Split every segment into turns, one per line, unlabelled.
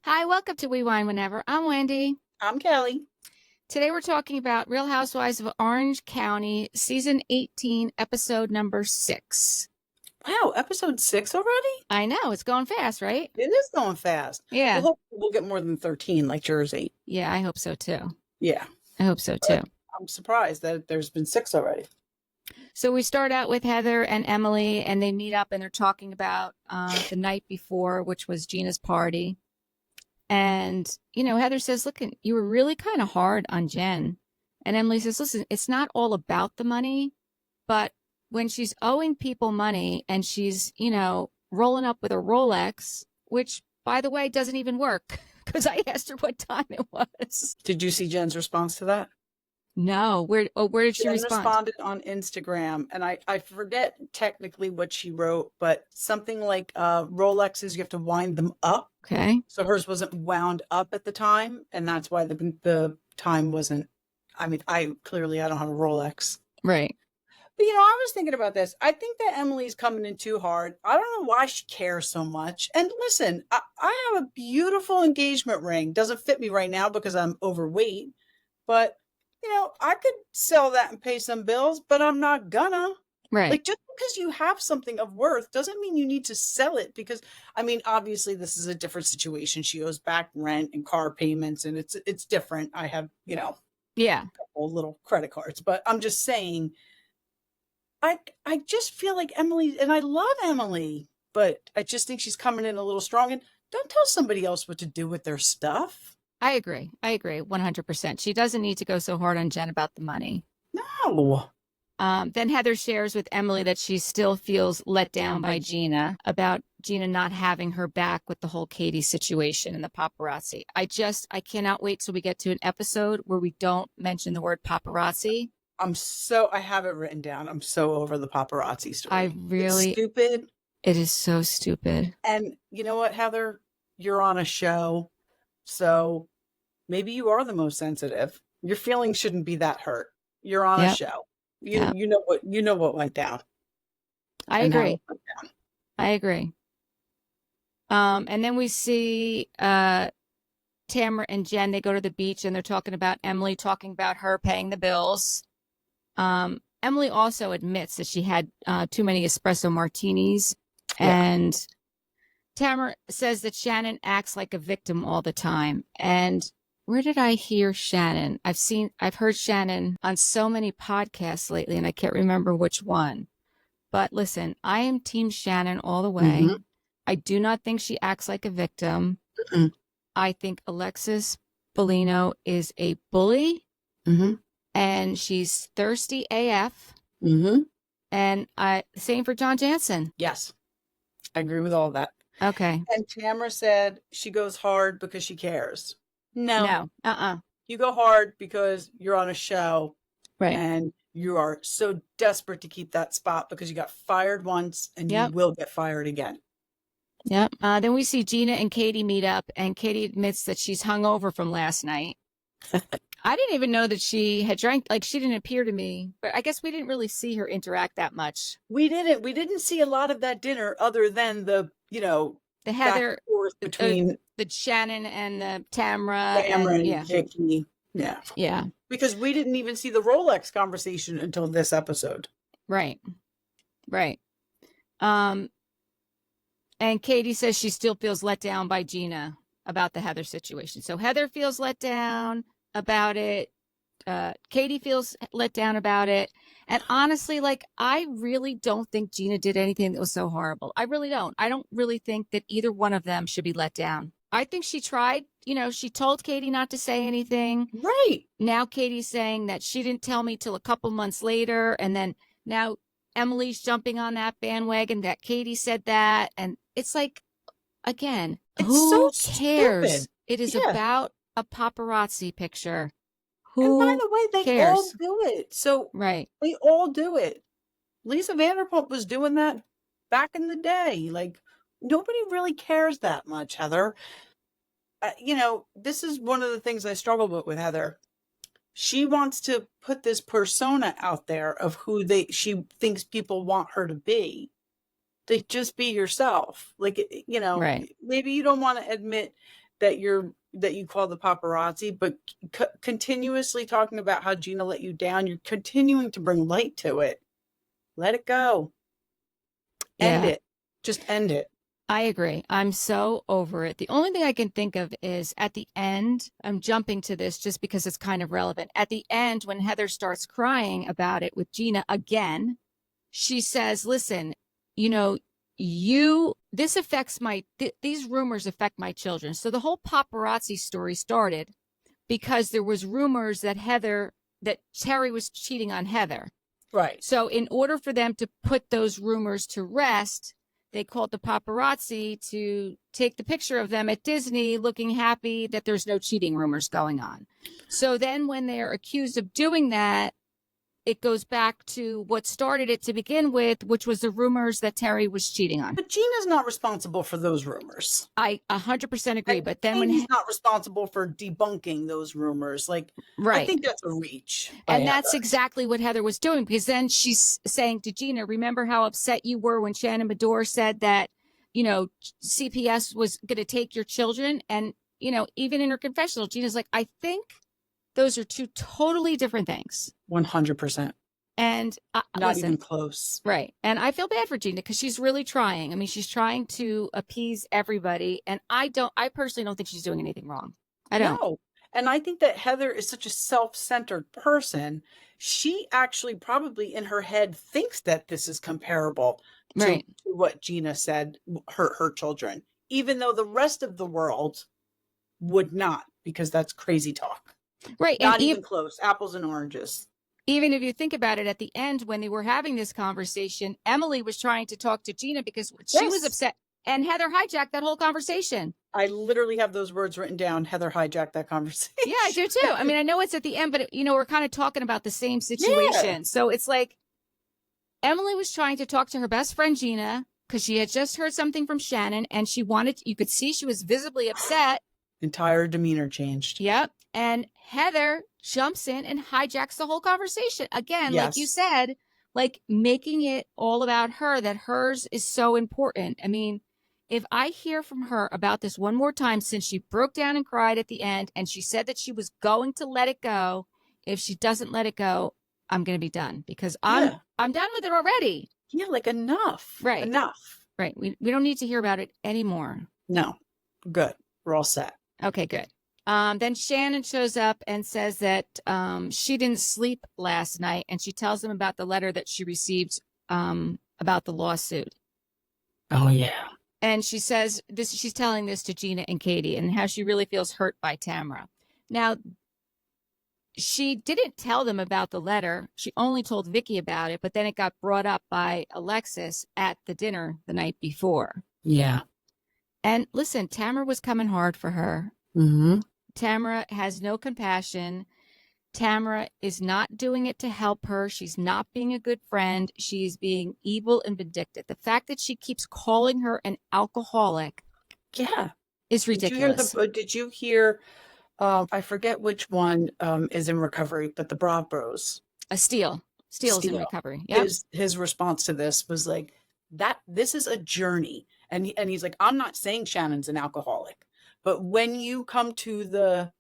Hi, welcome to We Wine Whenever. I'm Wendy.
I'm Kelly.
Today we're talking about Real Housewives of Orange County, Season 18, Episode number 6.
Wow, episode 6 already?
I know, it's going fast, right?
It is going fast.
Yeah.
Well, hopefully we'll get more than 13 like Jersey.
Yeah, I hope so too.
Yeah.
I hope so too.
But I'm surprised that there's been 6 already.
So we start out with Heather and Emily, and they meet up and they're talking about the night before, which was Gina's party. And, Heather says, look, you were really kind of hard on Jen. And Emily says, listen, it's not all about the money, but when she's owing people money and she's, rolling up with a Rolex, which, by the way, doesn't even work because I asked her what time it was.
Did you see Jen's response to that?
No. Where did she
Jen
respond?
responded on Instagram, and I forget technically what she wrote, but something like Rolexes, you have to wind them up.
Okay.
So hers wasn't wound up at the time, and that's why the time wasn't. I mean, I don't have a Rolex.
Right.
But, I was thinking about this. I think that Emily's coming in too hard. I don't know why she cares so much. And listen, I have a beautiful engagement ring. Doesn't fit me right now because I'm overweight. But, I could sell that and pay some bills, but I'm not gonna.
Right.
Like, just because you have something of worth doesn't mean you need to sell it because, obviously this is a different situation. She owes back rent and car payments, and it's different. I have,
Yeah.
a couple little credit cards, but I'm just saying, I just feel like Emily, and I love Emily, but I just think she's coming in a little strong. And don't tell somebody else what to do with their stuff.
I agree 100%. She doesn't need to go so hard on Jen about the money.
No.
Then Heather shares with Emily that she still feels let down by Gina about Gina not having her back with the whole Katie situation and the paparazzi. I cannot wait till we get to an episode where we don't mention the word paparazzi.
I have it written down. I'm so over the paparazzi story. It's stupid.
It is so stupid.
And you know what, Heather? You're on a show, so maybe you are the most sensitive. Your feelings shouldn't be that hurt. You're on a show. You know what went down.
I agree. I agree. And then we see Tamara and Jenn. They go to the beach and they're talking about Emily, talking about her paying the bills. Emily also admits that she had too many espresso martinis, and Tamara says that Shannon acts like a victim all the time. And where did I hear Shannon? I've heard Shannon on so many podcasts lately, and I can't remember which one. But listen, I am Team Shannon all the way. Mm-hmm. I do not think she acts like a victim. Mm-hmm. I think Alexis Bellino is a bully, and she's thirsty AF. And same for John Jansen.
Yes, I agree with all that.
Okay.
And Tamara said she goes hard because she cares. No.
No.
You go hard because you're on a show.
Right.
And you are so desperate to keep that spot because you got fired once and you will get fired again.
Yep. Then we see Gina and Katie meet up, and Katie admits that she's hungover from last night. I didn't even know that she had drank. Like, she didn't appear to me, but I guess we didn't really see her interact that much.
We didn't see a lot of that dinner other than the
Heather
between
the Shannon and the Tamara
and Vicky.
Yeah.
Because we didn't even see the Rolex conversation until this episode.
Right. And Katie says she still feels let down by Gina about the Heather situation. So Heather feels let down about it. Katie feels let down about it. And honestly, I really don't think Gina did anything that was so horrible. I really don't. I don't really think that either one of them should be let down. I think she tried. She told Katie not to say anything.
Right.
Now Katie's saying that she didn't tell me till a couple months later. And then now Emily's jumping on that bandwagon that Katie said that. And it's like, again, who cares?
Stupid.
It is about a paparazzi picture.
And by the way, they all do it. So they all do it. Lisa Vanderpump was doing that back in the day. Like, nobody really cares that much, Heather. This is one of the things I struggle with Heather. She wants to put this persona out there of who she thinks people want her to be. To just be yourself. Like, maybe you don't want to admit that you call the paparazzi, but continuously talking about how Gina let you down. You're continuing to bring light to it. Let it go. End it. Just end it.
I agree. I'm so over it. The only thing I can think of is at the end, I'm jumping to this just because it's kind of relevant. At the end, when Heather starts crying about it with Gina again, she says, listen, you know, this affects these rumors affect my children. So the whole paparazzi story started because there was rumors that Terry was cheating on Heather.
Right.
So in order for them to put those rumors to rest, they called the paparazzi to take the picture of them at Disney looking happy that there's no cheating rumors going on. So then when they're accused of doing that, it goes back to what started it to begin with, which was the rumors that Terry was cheating on.
But Gina's not responsible for those rumors.
I 100% agree. But then
Katie's not responsible for debunking those rumors. Like, right. I think that's a reach.
And that's exactly what Heather was doing, because then she's saying to Gina, remember how upset you were when Shannon Medore said that, you know, CPS was going to take your children? And, you know, even in her confessional, Gina's like, I think those are two totally different things.
100%.
And
not even close.
Right. And I feel bad for Gina because she's really trying. I mean, she's trying to appease everybody. And I personally don't think she's doing anything wrong. I don't.
No. And I think that Heather is such a self-centered person. She actually probably in her head thinks that this is comparable to what Gina said, her children, even though the rest of the world would not, because that's crazy talk.
Right.
Not even close. Apples and oranges.
Even if you think about it, at the end, when they were having this conversation, Emily was trying to talk to Gina because she was upset, and Heather hijacked that whole conversation.
I literally have those words written down. Heather hijacked that conversation.
Yeah, I do too. I mean, I know it's at the end, but we're kind of talking about the same situation. Yeah. So it's like Emily was trying to talk to her best friend, Gina, because she had just heard something from Shannon, and you could see she was visibly upset.
Entire demeanor changed.
Yep. And Heather jumps in and hijacks the whole conversation. Again, like you said, like making it all about her, that hers is so important. I mean, if I hear from her about this one more time, since she broke down and cried at the end and she said that she was going to let it go, if she doesn't let it go, I'm going to be done, because I'm done with it already.
Yeah, like enough.
Right.
Enough.
Right. We don't need to hear about it anymore.
No. Good. We're all set.
Okay, good. Then Shannon shows up and says that she didn't sleep last night, and she tells them about the letter that she received about the lawsuit.
Oh, yeah.
And she says she's telling this to Gina and Katie, and how she really feels hurt by Tamara. Now, she didn't tell them about the letter. She only told Vicky about it, but then it got brought up by Alexis at the dinner the night before.
Yeah.
And listen, Tamara was coming hard for her.
Mm-hmm.
Tamara has no compassion. Tamara is not doing it to help her. She's not being a good friend. She's being evil and vindictive. The fact that she keeps calling her an alcoholic, is ridiculous.
Did you hear? I forget which one is in recovery, but the Bros.
Steele's in recovery. Yeah.
His response to this was like that. This is a journey, and he's like, I'm not saying Shannon's an alcoholic. But when you come to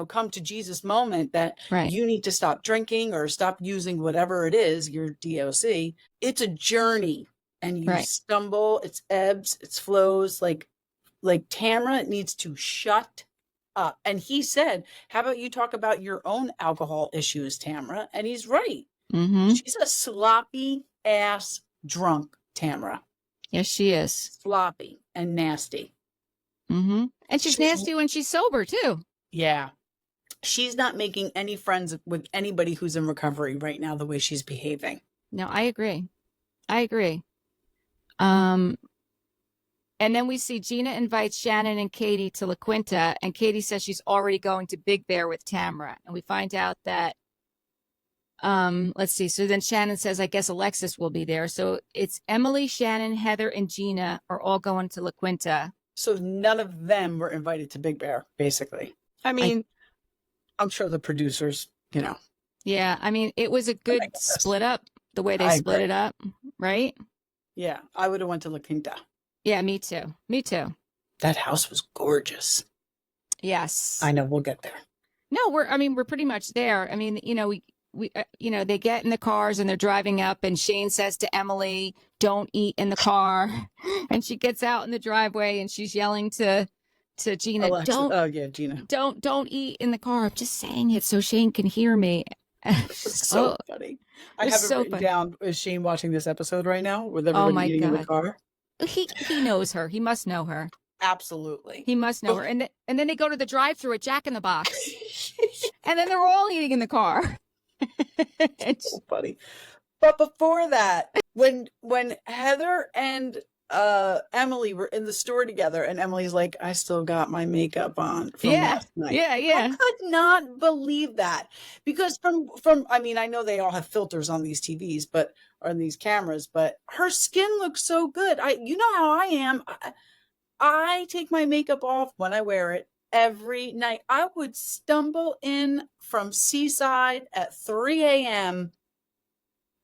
come to Jesus moment that you need to stop drinking or stop using whatever it is, your DOC, it's a journey, and you stumble, it's ebbs, it's flows. Like Tamara needs to shut up. And he said, how about you talk about your own alcohol issues, Tamara? And he's right.
Mm-hmm.
She's a sloppy ass drunk, Tamara.
Yes, she is.
Sloppy and nasty.
Mm-hmm. And she's nasty when she's sober too.
Yeah. She's not making any friends with anybody who's in recovery right now, the way she's behaving.
No, I agree. And then we see Gina invites Shannon and Katie to La Quinta, and Katie says she's already going to Big Bear with Tamara. And we find out that, let's see. So then Shannon says, I guess Alexis will be there. So it's Emily, Shannon, Heather, and Gina are all going to La Quinta.
So none of them were invited to Big Bear, basically. I mean, I'm sure the producers,
Yeah, I mean, it was a good split up, the way they split it up, right?
Yeah, I would have went to La Quinta.
Yeah, me too.
That house was gorgeous.
Yes.
I know, we'll get there.
No, we're pretty much there. I mean, we they get in the cars and they're driving up, and Shane says to Emily, "Don't eat in the car." And she gets out in the driveway and she's yelling to Gina,
Alexis.
Gina. Don't eat in the car. I'm just saying it so Shane can hear me.
So funny. I have it written down. Is Shane watching this episode right now with everybody eating in the car?
He knows her. He must know her.
Absolutely.
He must know her. And then they go to the drive-thru at Jack in the Box. And then they're all eating in the car.
It's so funny. But before that, when Heather and Emily were in the store together, and Emily's like, I still got my makeup on from last night.
Yeah.
I could not believe that. Because from I mean, I know they all have filters on these TVs, or on these cameras, but her skin looks so good. You know how I am. I take my makeup off when I wear it every night. I would stumble in from Seaside at 3 a.m.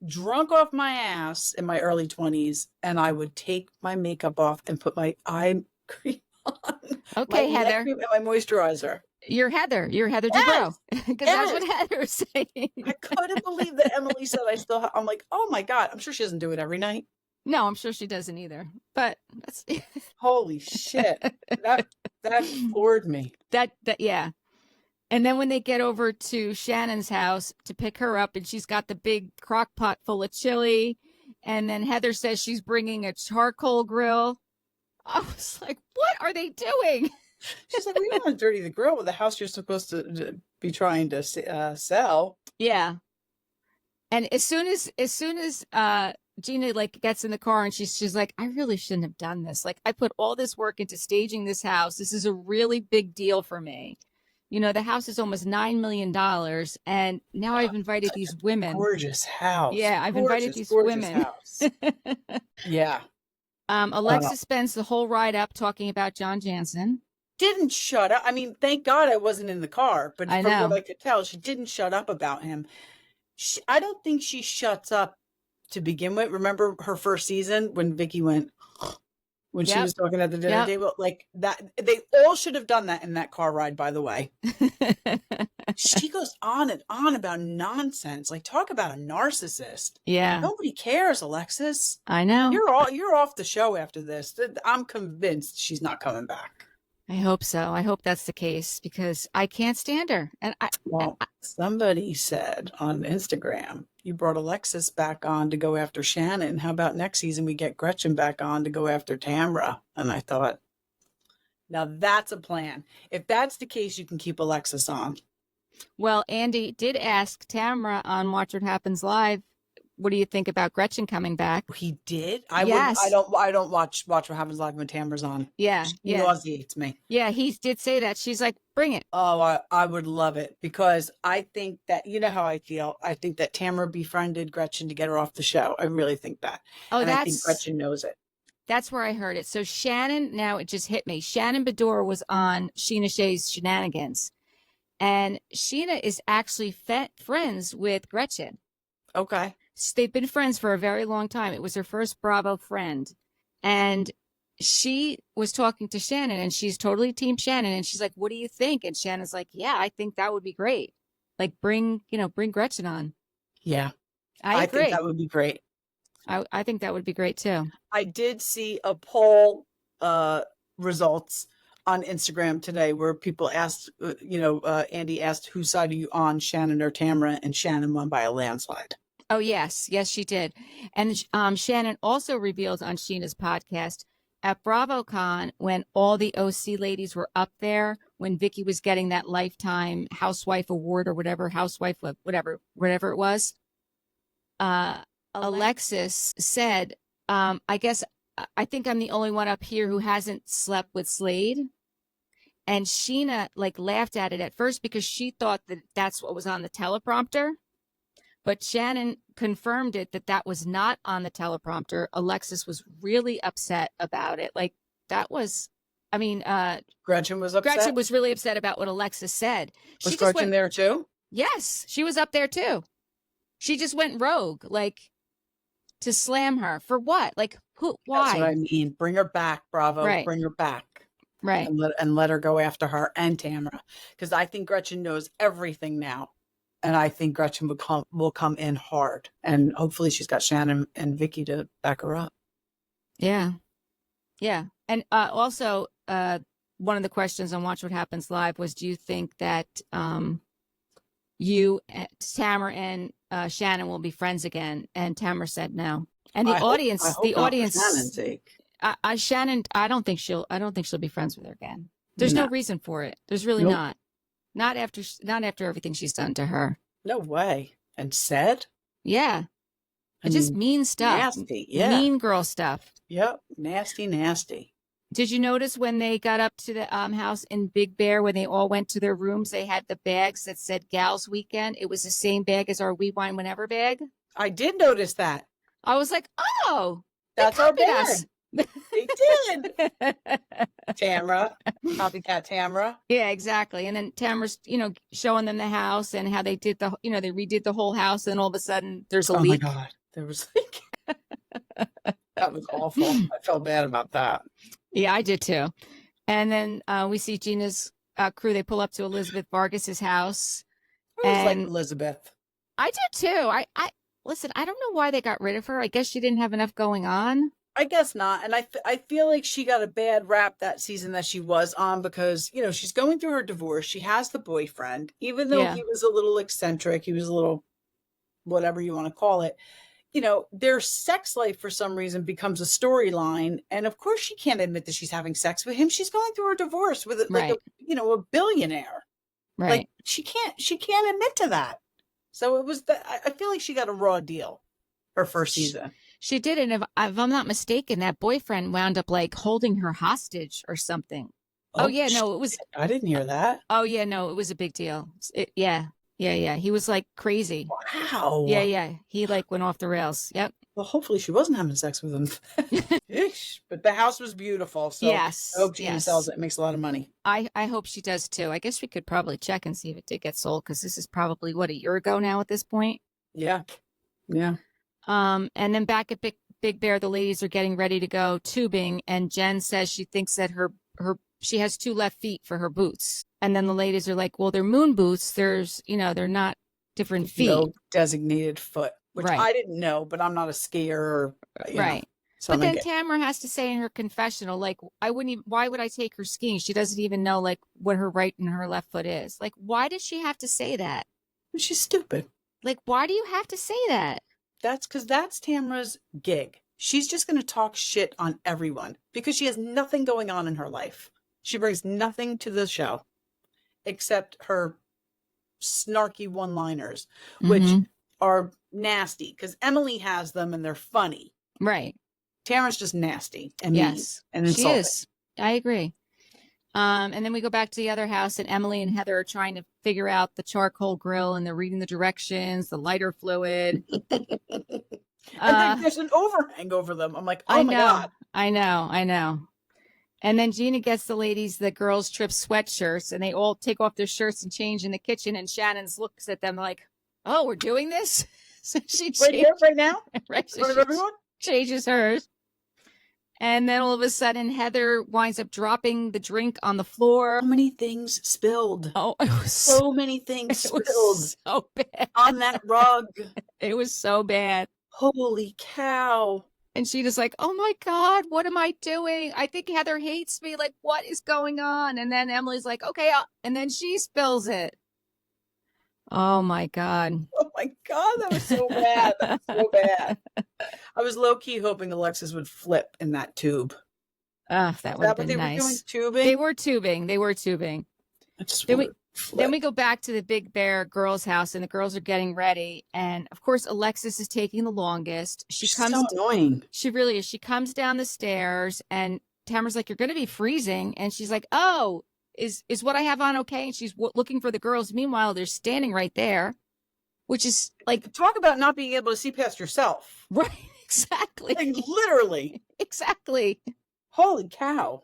drunk off my ass in my early 20s, and I would take my makeup off and put my eye cream on.
Okay, Heather.
And my moisturizer.
You're Heather Dubrow. Because that's what Heather's saying.
I couldn't believe that Emily said I still I'm like, oh my God. I'm sure she doesn't do it every night.
No, I'm sure she doesn't either. But that's
holy shit. That floored me.
That yeah. And then when they get over to Shannon's house to pick her up, and she's got the big crock pot full of chili, and then Heather says she's bringing a charcoal grill. I was like, what are they doing?
She's like, we don't want to dirty the grill with the house you're supposed to be trying to sell.
Yeah. And as soon as Gina gets in the car and she's like, I really shouldn't have done this. Like, I put all this work into staging this house. This is a really big deal for me. The house is almost $9 million. And now I've invited these women.
Gorgeous house.
Yeah, I've invited these women.
House. Yeah.
Alexis spends the whole ride up talking about John Jansen.
Didn't shut up. I mean, thank God I wasn't in the car. But from what I could tell, she didn't shut up about him. I don't think she shuts up to begin with. Remember her first season when Vicky went, when she was talking at the dinner table, like that? They all should have done that in that car ride, by the way. She goes on and on about nonsense. Like, talk about a narcissist.
Yeah.
Nobody cares, Alexis.
I know.
You're off the show after this. I'm convinced she's not coming back.
I hope so. I hope that's the case, because I can't stand her. And
somebody said on Instagram, you brought Alexis back on to go after Shannon. How about next season we get Gretchen back on to go after Tamara? And I thought, now that's a plan. If that's the case, you can keep Alexis on.
Well, Andy did ask Tamara on Watch What Happens Live, what do you think about Gretchen coming back?
He did?
Yes.
I don't watch What Happens Live when Tamara's on.
Yeah.
She nauseates me.
Yeah, he did say that. She's like, bring it.
Oh, I would love it, because I think that, you know how I feel. I think that Tamara befriended Gretchen to get her off the show. I really think that.
Oh,
and I think Gretchen knows it.
That's where I heard it. So Shannon, now it just hit me. Shannon Bedore was on Sheena Shea's Shenanigans. And Sheena is actually friends with Gretchen.
Okay.
They've been friends for a very long time. It was her first Bravo friend. And she was talking to Shannon, and she's totally team Shannon. And she's like, what do you think? And Shannon's like, yeah, I think that would be great. Like, bring Gretchen on.
Yeah.
I agree.
think that would be great.
I think that would be great too.
I did see a poll results on Instagram today where people asked, Andy asked, whose side are you on, Shannon or Tamara? And Shannon won by a landslide.
Oh, yes. Yes, she did. And Shannon also revealed on Sheena's podcast at BravoCon, when all the OC ladies were up there, when Vicky was getting that Lifetime Housewife Award or whatever, whatever it was, Alexis said, I think I'm the only one up here who hasn't slept with Slade. And Sheena laughed at it at first because she thought that that's what was on the teleprompter. But Shannon confirmed that was not on the teleprompter. Alexis was really upset about it.
Gretchen was upset?
Gretchen was really upset about what Alexis said.
Was Gretchen there too?
Yes, she was up there too. She just went rogue, to slam her. For what? Who? Why?
That's what I mean. Bring her back, Bravo.
Right.
Bring her back.
Right.
And let her go after her and Tamara. Because I think Gretchen knows everything now. And I think Gretchen will come in hard. And hopefully she's got Shannon and Vicky to back her up.
Yeah. Yeah. And also, one of the questions on Watch What Happens Live was, do you think that Tamara and Shannon will be friends again? And Tamara said no. And the audience,
Shannon's sake.
Shannon, I don't think she'll be friends with her again. There's no reason for it. There's really not. Not after everything she's done to her.
No way. And said?
Yeah. Just mean stuff.
Nasty. Yeah.
Mean girl stuff.
Yep. Nasty, nasty.
Did you notice when they got up to the house in Big Bear, when they all went to their rooms, they had the bags that said Gals Weekend? It was the same bag as our We Wine Whenever bag.
I did notice that.
I was like, oh,
that's our bag. They did. Tamara. Copycat Tamara.
Yeah, exactly. And then Tamara's, showing them the house and how they did they redid the whole house. And all of a sudden there's a leak.
Oh my God. There was a leak. That was awful. I felt bad about that.
Yeah, I did too. And then we see Gina's crew. They pull up to Elizabeth Vargas's house.
I was like Elizabeth.
I did too. I listen, I don't know why they got rid of her. I guess she didn't have enough going on.
I guess not. And I feel like she got a bad rap that season that she was on because, she's going through her divorce. She has the boyfriend, even though he was a little eccentric. He was a little, whatever you want to call it. Their sex life for some reason becomes a storyline. And of course she can't admit that she's having sex with him. She's going through her divorce with a billionaire.
Right.
Like she can't admit to that. So it was I feel like she got a raw deal her first season.
She did. And if I'm not mistaken, that boyfriend wound up like holding her hostage or something. Oh yeah. No, it was.
I didn't hear that.
Oh yeah. No, it was a big deal. Yeah. He was like crazy.
Wow.
Yeah. He like went off the rails. Yep.
Well, hopefully she wasn't having sex with him. But the house was beautiful. So
yes.
I hope Gina sells it. It makes a lot of money.
I hope she does too. I guess we could probably check and see if it did get sold because this is probably a year ago now at this point.
Yeah. Yeah.
And then back at Big Bear, the ladies are getting ready to go tubing, and Jen says she thinks that she has 2 left feet for her boots. And then the ladies are like, well, they're moon boots. There's, they're not different feet.
No designated foot, which I didn't know, but I'm not a skier or,
right. So but then Tamara has to say in her confessional, like, why would I take her skiing? She doesn't even know like what her right and her left foot is. Like, why does she have to say that?
She's stupid.
Like, why do you have to say that?
That's because that's Tamara's gig. She's just going to talk shit on everyone because she has nothing going on in her life. She brings nothing to the show except her snarky one-liners, which are nasty because Emily has them and they're funny.
Right.
Tamara's just nasty and mean and insulting.
She is. I agree. And then we go back to the other house, and Emily and Heather are trying to figure out the charcoal grill, and they're reading the directions, the lighter fluid.
And there's an overhang over them. I'm like, oh my God.
I know. And then Gina gets the girls' trip sweatshirts, and they all take off their shirts and change in the kitchen. And Shannon looks at them like, oh, we're doing this? So she
right now?
Right. So everyone? Changes hers. And then all of a sudden, Heather winds up dropping the drink on the floor.
So many things spilled.
Oh, it was
so many things spilled.
So bad.
On that rug.
It was so bad.
Holy cow.
And she just like, oh my God, what am I doing? I think Heather hates me. Like, what is going on? And then Emily's like, okay. And then she spills it. Oh my God.
Oh my God. That was so bad. That was so bad. I was low key hoping Alexis would flip in that tube.
That would have been nice.
Were doing, tubing?
They were tubing. Then we go back to the Big Bear girls' house, and the girls are getting ready. And of course, Alexis is taking the longest. She's so
annoying.
She really is. She comes down the stairs, and Tamara's like, "You're going to be freezing." And she's like, "Oh, is what I have on okay?" And she's looking for the girls. Meanwhile, they're standing right there, which is like,
talk about not being able to see past yourself.
Right? Exactly.
Like literally.
Exactly.
Holy cow.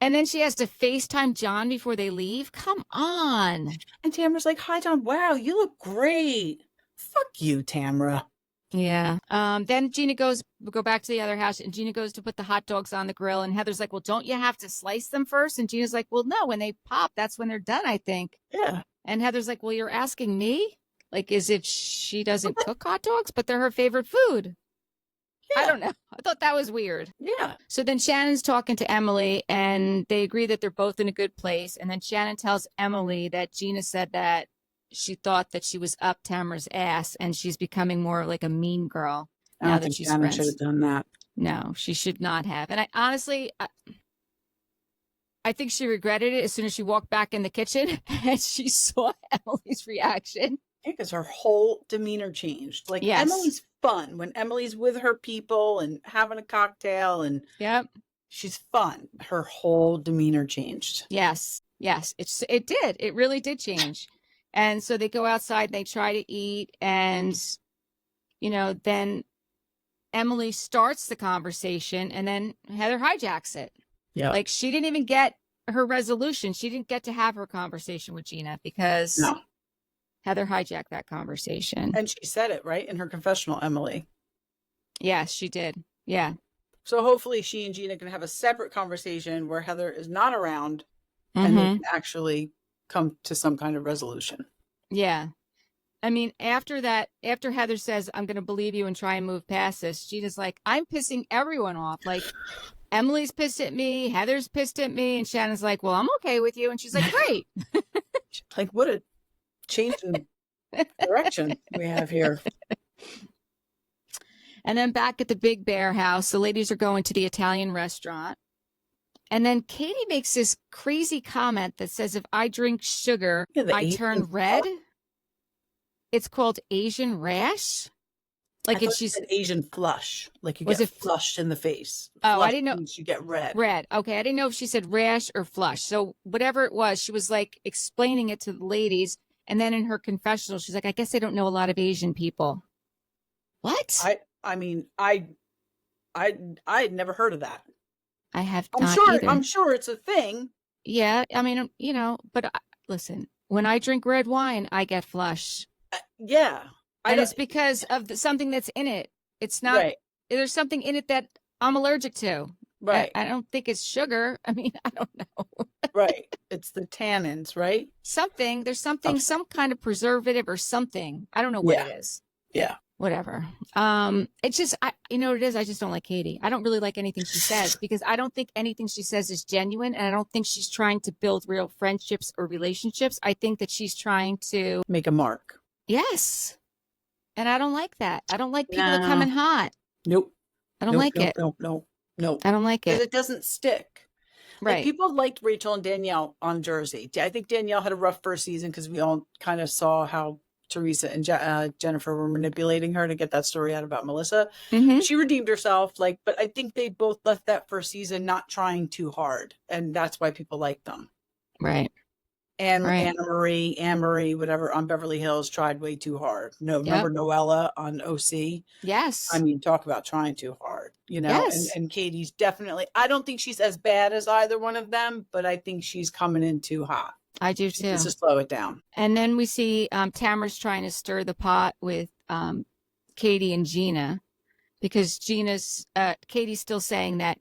And then she has to FaceTime John before they leave. Come on.
And Tamara's like, hi, John. Wow, you look great. Fuck you, Tamara.
Yeah. Then go back to the other house, and Gina goes to put the hot dogs on the grill, and Heather's like, well, don't you have to slice them first? And Gina's like, well, no, when they pop, that's when they're done, I think.
Yeah.
And Heather's like, well, you're asking me? Like, as if she doesn't cook hot dogs, but they're her favorite food. Yeah. I don't know. I thought that was weird.
Yeah.
So then Shannon's talking to Emily, and they agree that they're both in a good place. And then Shannon tells Emily that Gina said that she thought that she was up Tamara's ass, and she's becoming more like a mean girl now that she's friends.
Shannon should have done that.
No, she should not have. And I honestly, I think she regretted it as soon as she walked back in the kitchen and she saw Emily's reaction.
Yeah, because her whole demeanor changed. Like, yes. Emily's fun when Emily's with her people and having a cocktail, and she's fun. Her whole demeanor changed.
Yes. It did. It really did change. And so they go outside and they try to eat, and, then Emily starts the conversation, and then Heather hijacks it. Yeah. Like, she didn't even get her resolution. She didn't get to have her conversation with Gina because Heather hijacked that conversation.
And she said it, right, in her confessional, Emily.
Yes, she did. Yeah.
So hopefully she and Gina can have a separate conversation where Heather is not around and they can actually come to some kind of resolution.
Yeah. I mean, after Heather says, I'm going to believe you and try and move past this, Gina's like, I'm pissing everyone off. Like, Emily's pissed at me, Heather's pissed at me, and Shannon's like, well, I'm okay with you. And she's like, great.
Like, what a change in direction we have here.
And then back at the Big Bear house, the ladies are going to the Italian restaurant. And then Katie makes this crazy comment that says, if I drink sugar, I turn red. It's called Asian rash.
Like, she's an Asian flush. Like, you get flushed in the face.
Oh, I didn't know.
You get red.
Red. Okay. I didn't know if she said rash or flush. So whatever it was, she was like explaining it to the ladies. And then in her confessional, she's like, I guess I don't know a lot of Asian people. What?
I mean, I had never heard of that.
I have not either.
I'm sure it's a thing.
Yeah. I mean, but listen, when I drink red wine, I get flush.
Yeah.
And it's because of something that's in it. It's not, there's something in it that I'm allergic to.
Right.
I don't think it's sugar. I mean, I don't know.
Right. It's the tannins, right?
There's something, some kind of preservative or something. I don't know what it is.
Yeah.
Whatever. It's just, you know what it is? I just don't like Katie. I don't really like anything she says because I don't think anything she says is genuine. And I don't think she's trying to build real friendships or relationships. I think that she's trying to
make a mark.
Yes. And I don't like that. I don't like people that come in hot.
Nope.
I don't like it.
No.
I don't like it.
Because it doesn't stick.
Right.
Like, people liked Rachel and Danielle on Jersey. I think Danielle had a rough first season because we all kind of saw how Teresa and Jennifer were manipulating her to get that story out about Melissa. Mm-hmm. She redeemed herself. But I think they both left that first season not trying too hard. And that's why people liked them.
Right.
And Anne-Marie, whatever, on Beverly Hills tried way too hard. Remember Noella on OC?
Yes.
I mean, talk about trying too hard,
Yes.
And Katie's definitely, I don't think she's as bad as either one of them, but I think she's coming in too hot.
I do too.
Just to slow it down.
And then we see Tamara's trying to stir the pot with Katie and Gina because Katie's still saying that,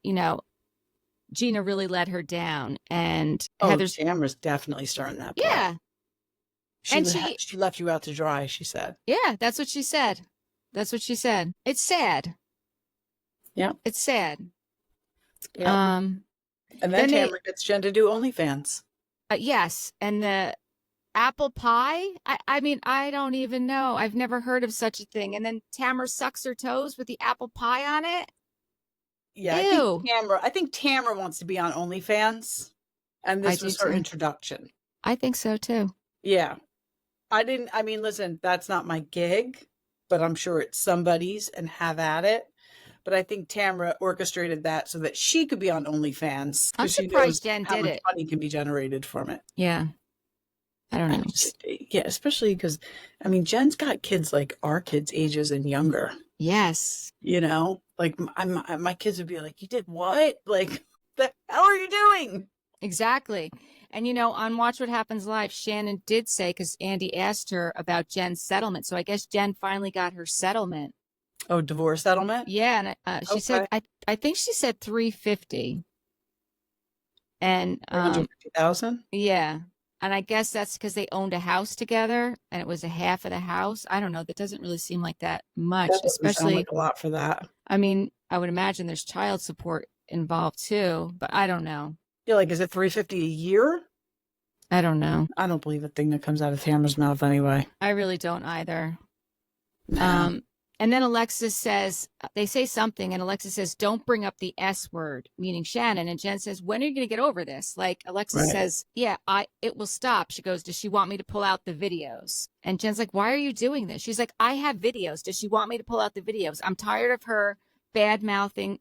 Gina really let her down, and
Tamara's definitely starting that part.
Yeah.
She left you out to dry, she said.
Yeah, that's what she said. It's sad.
Yeah.
It's sad.
Yeah. And then Tamara gets Jen to do OnlyFans.
Yes. And the apple pie, I mean, I don't even know. I've never heard of such a thing. And then Tamara sucks her toes with the apple pie on it.
Yeah, I think Tamara wants to be on OnlyFans, and this was her introduction.
I think so too.
Yeah. Listen, that's not my gig, but I'm sure it's somebody's, and have at it. But I think Tamara orchestrated that so that she could be on OnlyFans.
I'm surprised Jen did it.
How much money can be generated from it.
Yeah. I don't know.
Especially because, Jen's got kids like our kids' ages and younger.
Yes.
Like my kids would be like, you did what? Like, the hell are you doing?
Exactly. And, on Watch What Happens Live, Shannon did say, because Andy asked her about Jen's settlement. So I guess Jen finally got her settlement.
Oh, divorce settlement?
Yeah, and she said, I think she said 350. And
350,000?
Yeah. And I guess that's because they owned a house together and it was a half of the house. I don't know. That doesn't really seem like that much,
That doesn't
especially
sound like a lot for that.
I mean, I would imagine there's child support involved too, but I don't know.
You're like, is it 350 a year?
I don't know.
I don't believe a thing that comes out of Tamara's mouth anyway.
I really don't either.
No.
And then Alexis says, they say something, and Alexis says, don't bring up the S word, meaning Shannon. And Jen says, when are you going to get over this? Like Alexis says, yeah, it will stop. She goes, does she want me to pull out the videos? And Jen's like, why are you doing this? She's like, I have videos. Does she want me to pull out the videos? I'm tired of her bad mouthing,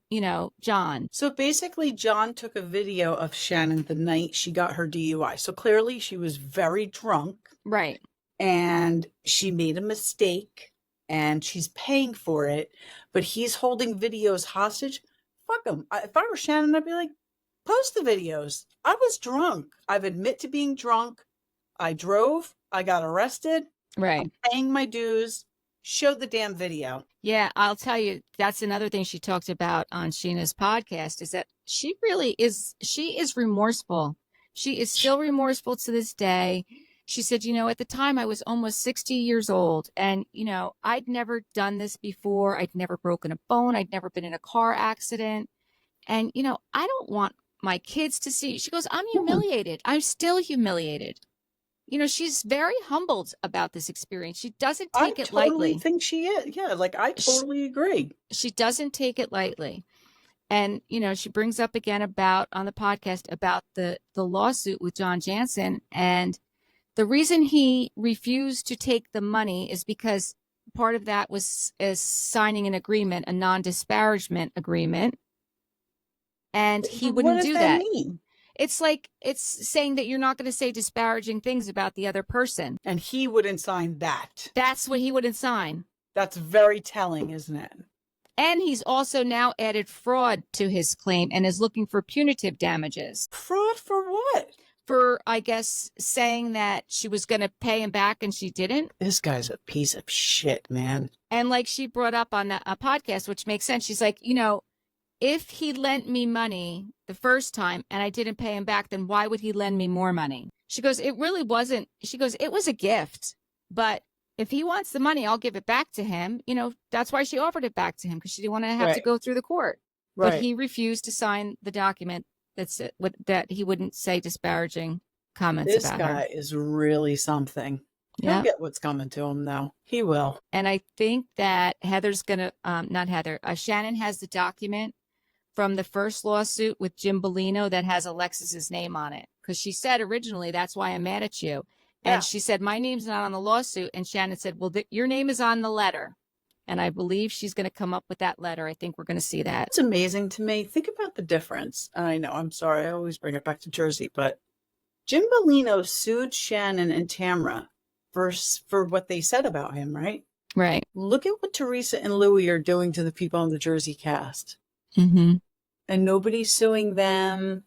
John.
So basically, John took a video of Shannon the night she got her DUI. So clearly she was very drunk.
Right.
And she made a mistake. And she's paying for it, but he's holding videos hostage. Fuck him. If I were Shannon, I'd be like, post the videos. I was drunk. I've admit to being drunk. I drove. I got arrested.
Right.
I'm paying my dues. Show the damn video.
Yeah, I'll tell you, that's another thing she talked about on Sheena's podcast is that she is remorseful. She is still remorseful to this day. She said, at the time I was almost 60 years old and, I'd never done this before. I'd never broken a bone. I'd never been in a car accident. And, I don't want my kids to see. She goes, I'm humiliated. I'm still humiliated. She's very humbled about this experience. She doesn't take it lightly. I totally
think she is. Yeah, I totally agree.
She doesn't take it lightly. And, she brings up again on the podcast about the lawsuit with John Jansen. And the reason he refused to take the money is because part of that is signing an agreement, a non-disparagement agreement. And he wouldn't do that.
Mean?
It's saying that you're not going to say disparaging things about the other person.
And he wouldn't sign that.
That's what he wouldn't sign.
That's very telling, isn't it?
And he's also now added fraud to his claim and is looking for punitive damages.
Fraud for what?
For, I guess, saying that she was going to pay him back and she didn't.
This guy's a piece of shit, man.
And like she brought up on a podcast, which makes sense. She's like, if he lent me money the first time and I didn't pay him back, then why would he lend me more money? She goes, it really wasn't. She goes, it was a gift. But if he wants the money, I'll give it back to him. That's why she offered it back to him, because she didn't want to have to go through the court. Right. But he refused to sign the document that he wouldn't say disparaging comments about her.
This guy is really something. He'll get what's coming to him, though. He will.
And I think that Heather's going to, not Heather, Shannon has the document from the first lawsuit with Jim Bellino that has Alexis's name on it. Because she said originally, that's why I'm mad at you. And she said, my name's not on the lawsuit. And Shannon said, well, your name is on the letter. And I believe she's going to come up with that letter. I think we're going to see that.
It's amazing to me. Think about the difference. I know, I'm sorry. I always bring it back to Jersey. But Jim Bellino sued Shannon and Tamara for what they said about him, right?
Right.
Look at what Teresa and Louie are doing to the people on the Jersey cast.
Mm-hmm.
And nobody's suing them.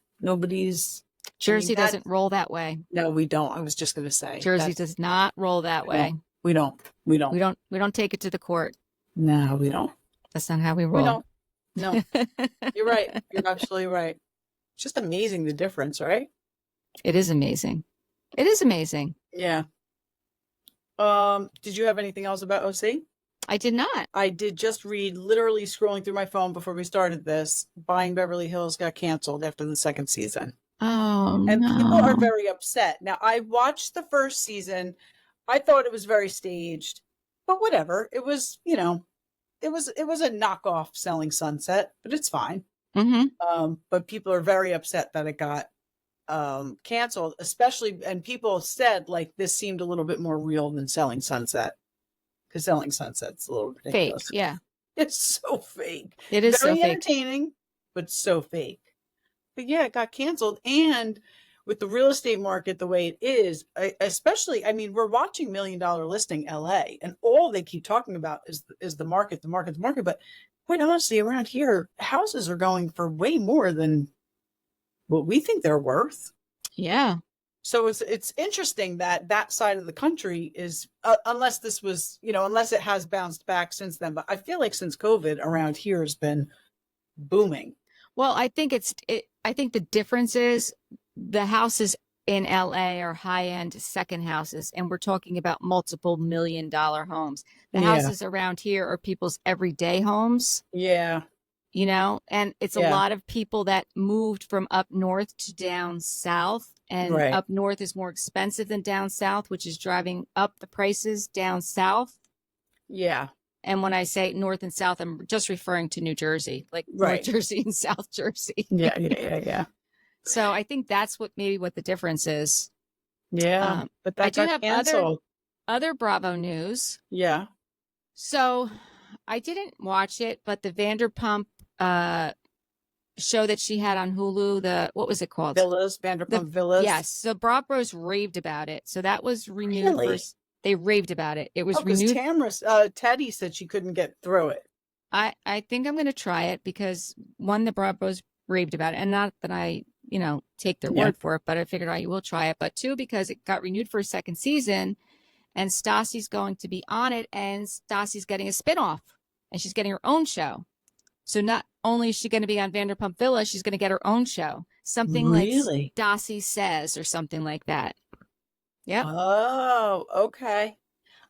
Jersey doesn't roll that way.
No, we don't. I was just going to say.
Jersey does not roll that way.
We don't.
We don't take it to the court.
No, we don't.
That's not how we roll.
We don't. No. You're right. You're absolutely right. It's just amazing the difference, right?
It is amazing. It is amazing.
Yeah. Did you have anything else about OC?
I did not.
I did just read, literally scrolling through my phone before we started this, Buying Beverly Hills got canceled after the second season.
Oh,
and people are very upset. Now, I watched the first season. I thought it was very staged, but whatever. It was, it was a knockoff Selling Sunset, but it's fine.
Mm-hmm.
But people are very upset that it got canceled, especially, and people said this seemed a little bit more real than Selling Sunset, because Selling Sunset's a little ridiculous.
Fake, yeah.
It's so fake.
It is
very
so fake.
Entertaining, but so fake. But yeah, it got canceled. And with the real estate market the way it is, especially, we're watching $1 Million Listing LA, and all they keep talking about is the market. But quite honestly, around here, houses are going for way more than what we think they're worth.
Yeah.
So it's interesting that that side of the country is, unless this was, unless it has bounced back since then. But I feel like since COVID around here has been booming.
Well, I think I think the difference is the houses in LA are high-end second houses, and we're talking about multiple $1 million homes. The houses around here are people's everyday homes.
Yeah.
And it's a lot of people that moved from up north to down south, and up north is more expensive than down south, which is driving up the prices down south.
Yeah.
And when I say north and south, I'm just referring to New Jersey, like North Jersey and South Jersey.
Yeah.
So I think that's what the difference is.
Yeah. But that
I do have canceled. Other Bravo news.
Yeah.
So I didn't watch it, but the Vanderpump show that she had on Hulu, what was it called?
Vanderpump Villas.
Yes. So Bravos raved about it. So that was renewed. Really? They raved about it. It was renewed.
Teddy said she couldn't get through it.
I think I'm going to try it because one, the Bravos raved about it, and not that I, take their word for it, but I figured I will try it. But two, because it got renewed for a second season, and Stassi's going to be on it, and Stassi's getting a spinoff, and she's getting her own show. So not only is she going to be on Vanderpump Villa, she's going to get her own show. Something like Stassi Says or something like that. Yep.
Oh, okay.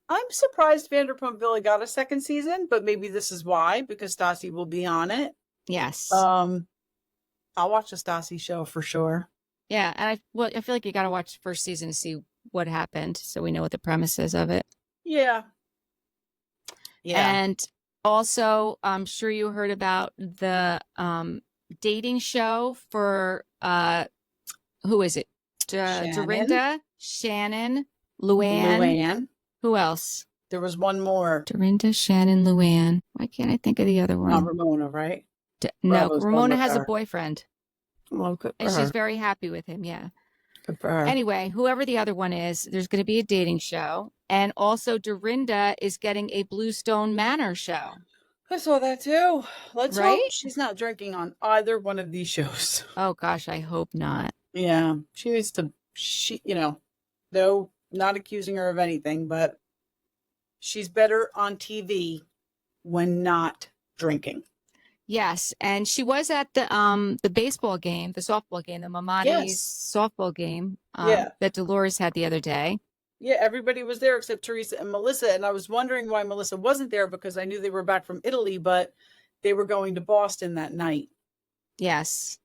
I'm surprised Vanderpump Villa got a second season, but maybe this is why, because Stassi will be on it.
Yes.
I'll watch the Stassi show for sure.
Yeah, and I feel like you got to watch the first season to see what happened, so we know what the premise is of it.
Yeah.
And also, I'm sure you heard about the dating show for who is it? Dorinda, Shannon, Luann. Who else?
There was one more.
Dorinda, Shannon, Luann. Why can't I think of the other one?
Not Ramona, right?
No, Ramona has a boyfriend.
Well, good for
and
her.
She's very happy with him. Yeah.
Good for her.
Anyway, whoever the other one is, there's going to be a dating show. And also Dorinda is getting a Bluestone Manor show.
I saw that too. Let's hope she's not drinking on either one of these shows.
Oh gosh, I hope not.
Yeah. She needs to, though not accusing her of anything, but she's better on TV when not drinking.
Yes, and she was at the baseball game, the softball game, the Mamadi's softball game that Dolores had the other day.
Yeah, everybody was there except Teresa and Melissa, and I was wondering why Melissa wasn't there because I knew they were back from Italy, but they were going to Boston that night.
Yes.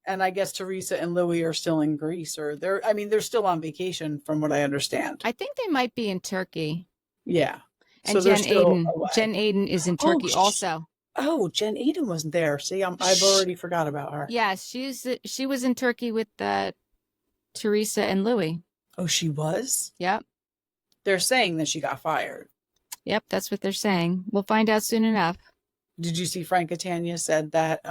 And I guess Teresa and Louie are still in Greece, or they're still on vacation from what I understand.
I think they might be in Turkey.
Yeah.
And so Jen Aiden is in Turkey also.
Oh, Jen Aiden wasn't there. See, I've already forgot about her.
Yes, she was in Turkey with Teresa and Louie.
Oh, she was?
Yep.
They're saying that she got fired.
Yep, that's what they're saying. We'll find out soon enough.
Did you see Frank Catania said that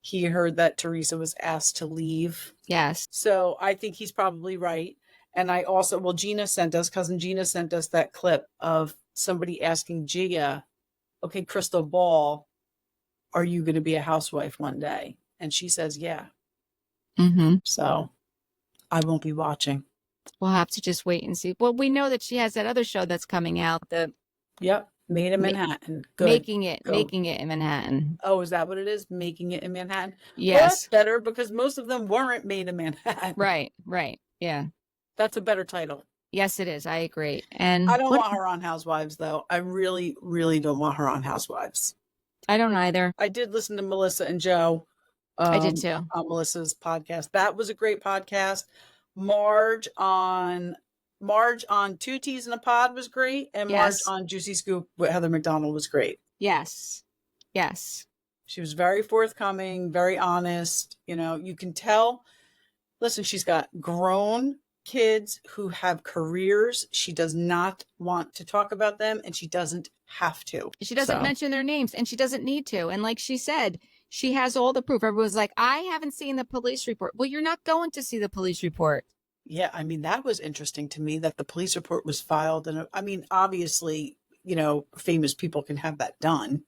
he heard that Teresa was asked to leave?
Yes.
So I think he's probably right. And I also, cousin Gina sent us that clip of somebody asking Gia, okay, Crystal Ball, are you going to be a housewife one day? And she says, yeah.
Mm-hmm.
So I won't be watching.
We'll have to just wait and see. Well, we know that she has that other show that's coming out.
Made in Manhattan. Good.
Making it in Manhattan.
Oh, is that what it is? Making it in Manhattan?
Yes.
Well, that's better because most of them weren't made in Manhattan.
Right. Yeah.
That's a better title.
Yes, it is. I agree. And
I don't want her on Housewives, though. I really, really don't want her on Housewives.
I don't either.
I did listen to Melissa and Joe.
I did too.
On Melissa's podcast. That was a great podcast. Marge on Two Teas in a Pod was great. And Marge on Juicy Scoop with Heather McDonald was great.
Yes.
She was very forthcoming, very honest. You can tell. Listen, she's got grown kids who have careers. She does not want to talk about them, and she doesn't have to.
She doesn't mention their names, and she doesn't need to. And like she said, she has all the proof. Everyone's like, I haven't seen the police report. Well, you're not going to see the police report.
Yeah, that was interesting to me that the police report was filed. And obviously, famous people can have that done.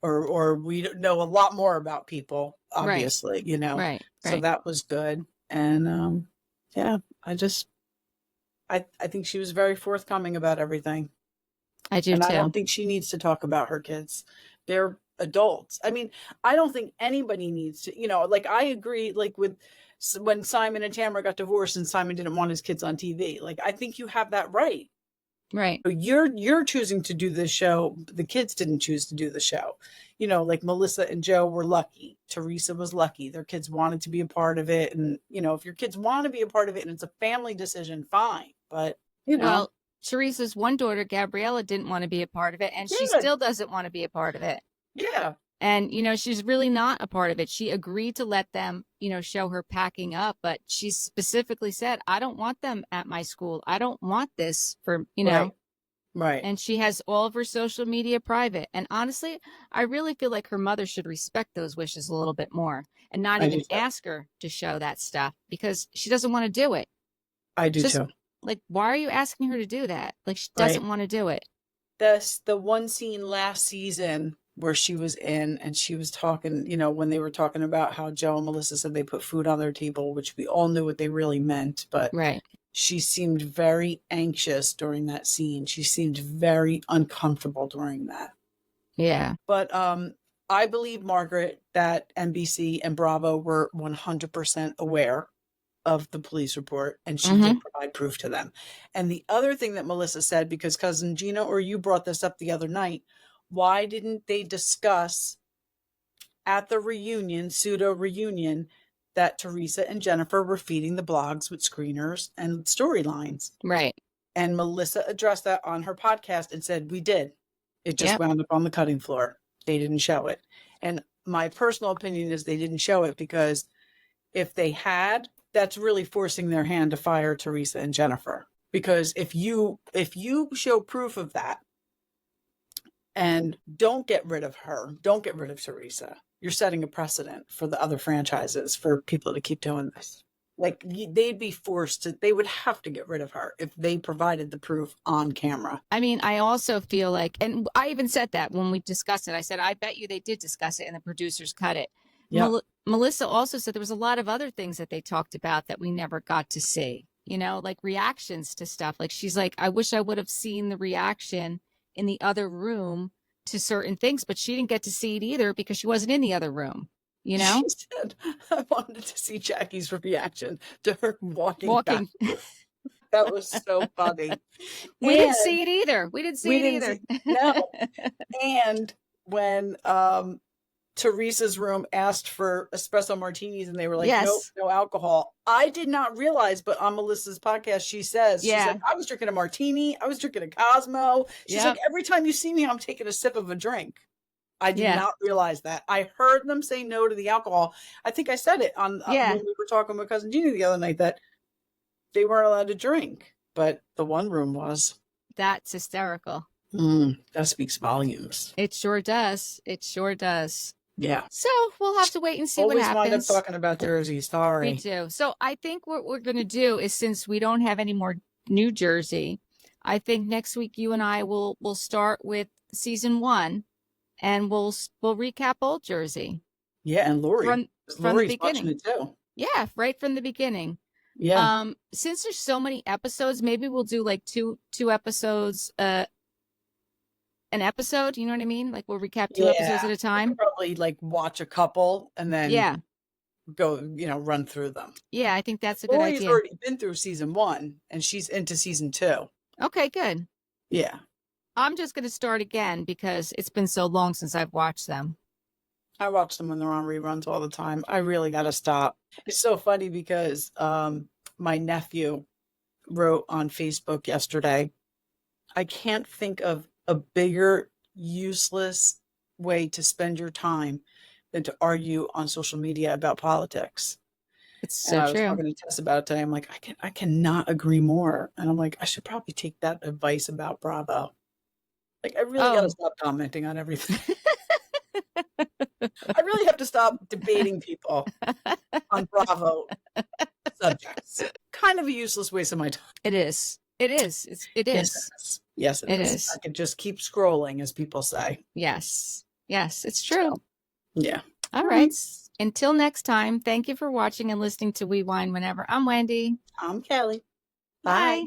Or we know a lot more about people, obviously,
Right.
So that was good. And Yeah, I think she was very forthcoming about everything.
I do too.
I don't think she needs to talk about her kids. They're adults. I mean, I don't think anybody needs to, like I agree, like with when Simon and Tamara got divorced and Simon didn't want his kids on TV. Like, I think you have that right.
Right.
You're choosing to do this show. The kids didn't choose to do the show. Like Melissa and Joe were lucky. Teresa was lucky. Their kids wanted to be a part of it. And, if your kids want to be a part of it and it's a family decision, fine. But,
Well, Teresa's one daughter, Gabriella, didn't want to be a part of it. And she still doesn't want to be a part of it.
Yeah.
And, she's really not a part of it. She agreed to let them, show her packing up. But she specifically said, I don't want them at my school. I don't want this for,
Right.
And she has all of her social media private. And honestly, I really feel like her mother should respect those wishes a little bit more and not even ask her to show that stuff because she doesn't want to do it.
I do too.
Like, why are you asking her to do that? Like, she doesn't want to do it.
The one scene last season where she was in and she was talking, when they were talking about how Joe and Melissa said they put food on their table, which we all knew what they really meant, but she seemed very anxious during that scene. She seemed very uncomfortable during that.
Yeah.
But I believe, Margaret, that NBC and Bravo were 100% aware of the police report, and she did provide proof to them. And the other thing that Melissa said, because Cousin Gina or you brought this up the other night, why didn't they discuss at the reunion, pseudo reunion, that Teresa and Jennifer were feeding the blogs with screeners and storylines?
Right.
And Melissa addressed that on her podcast and said, we did. It just wound up on the cutting floor. They didn't show it. And my personal opinion is they didn't show it because if they had, that's really forcing their hand to fire Teresa and Jennifer. Because if you show proof of that and don't get rid of her, don't get rid of Teresa, you're setting a precedent for the other franchises for people to keep doing this. Like, they'd be forced to, they would have to get rid of her if they provided the proof on camera.
I mean, I also feel like, and I even said that when we discussed it, I said, I bet you they did discuss it and the producers cut it. Yep. Melissa also said there was a lot of other things that they talked about that we never got to see, like reactions to stuff. Like, she's like, I wish I would have seen the reaction in the other room to certain things, but she didn't get to see it either because she wasn't in the other room. She
said, I wanted to see Jackie's reaction to her walking. That was so funny.
We didn't see it either. We didn't see it either.
No. And when Teresa's room asked for espresso martinis and they were like, nope, no alcohol. I did not realize, but on Melissa's podcast, she's like, I was drinking a martini. I was drinking a Cosmo. She's like, every time you see me, I'm taking a sip of a drink. I did not realize that. I heard them say no to the alcohol. I think I said it on when we were talking with Cousin Gina the other night that they weren't allowed to drink, but the one room was.
That's hysterical.
That speaks volumes.
It sure does. It sure does.
Yeah.
So we'll have to wait and see what happens.
Always wind up talking about Jersey. Sorry.
Me too. So I think what we're going to do is, since we don't have any more New Jersey, I think next week you and I will start with season 1, and we'll recap Old Jersey.
Yeah, and Lori
from the beginning.
Watching it too.
Yeah, right from the beginning.
Yeah.
Since there's so many episodes, maybe we'll do like two episodes. An episode, you know what I mean? Like, we'll recap 2 episodes at a time.
Probably like watch a couple and then go, run through them.
Yeah, I think that's a good idea.
Lori's already been through season 1 and she's into season 2.
Okay, good.
Yeah.
I'm just going to start again because it's been so long since I've watched them.
I watch them when they're on reruns all the time. I really got to stop. It's so funny because my nephew wrote on Facebook yesterday, I can't think of a bigger useless way to spend your time than to argue on social media about politics.
It's so true. I was
talking to Tess about it today. I'm like, I cannot agree more. And I'm like, I should probably take that advice about Bravo. Like, I really got to stop commenting on everything. I really have to stop debating people on Bravo subjects. Kind of a useless waste of my time.
It is. It is. It is.
Yes, it is. I can just keep scrolling, as people say.
Yes. Yes, it's true.
So, yeah.
All right. Until next time, thank you for watching and listening to We Wine Whenever. I'm Wendy.
I'm Kelly.
Bye.